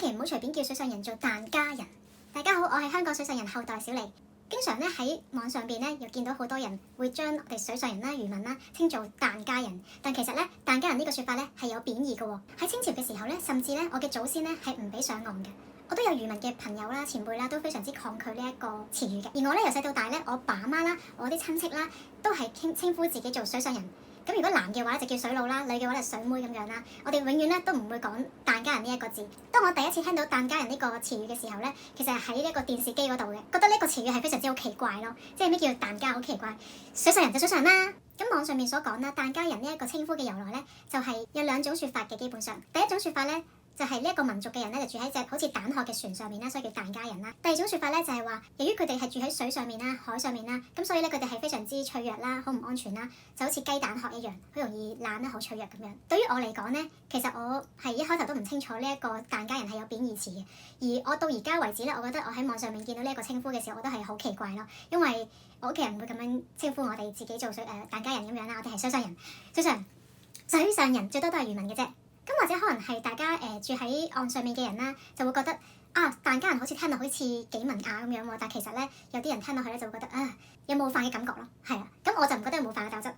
祈唔好隨便叫水上人做疍家人。大家好，我係香港水上人後代小莉。經常咧喺網上邊咧又見到好多人會將我哋水上人啦、漁民啦稱做疍家人，但其實咧疍家人呢個説法咧係有貶義嘅喎。喺清朝嘅時候咧，甚至咧我嘅祖先咧係唔俾上岸嘅。我都有漁民嘅朋友啦、前輩啦，都非常之抗拒呢一個詞語嘅。而我咧由細到大咧，我爸媽啦、我啲親戚啦，都係稱呼自己做水上人。咁如果男嘅話就叫水佬啦，女嘅話就水妹咁樣啦。我哋永遠咧都唔會講疍家人呢一個字。當我第一次聽到疍家人呢個詞語嘅時候咧，其實係喺呢一個電視機嗰度嘅，覺得呢個詞語係非常之好奇怪咯。即係咩叫疍家好奇怪？水上人就水上人啦。咁網上面所講啦，疍家人呢一個稱呼嘅由來咧，就係有兩種説法嘅。基本上，第一種説法咧，就係呢一個民族嘅人咧，就住喺隻好似蛋殼嘅船上面啦，所以叫疍家人啦。第二種説法咧，就係話，由於佢哋係住喺水上面啦、海上面啦，咁所以咧佢哋係非常之脆弱啦，好唔安全啦，就好似雞蛋殼一樣，好容易爛啦，好脆弱咁樣。對於我嚟講咧，其實我係一開頭都唔清楚呢一個疍家人係有貶義詞嘅，而我到而家為止咧，我覺得我喺網上面見到呢一個稱呼嘅時候，我覺得係好奇怪咯，因為我屋企人唔會咁樣稱呼我哋自己做疍家人咁樣啦，我哋係水上人，水上人最多都係漁民嘅啫。咁或者可能係大家住喺岸上面嘅人啦，就會覺得啊疍家人好似聽落好似幾文雅咁樣喎，但其實咧有啲人聽落去咧就會覺得有冒犯嘅感覺咯，係啊，咁我就唔覺得有冒犯嘅，但我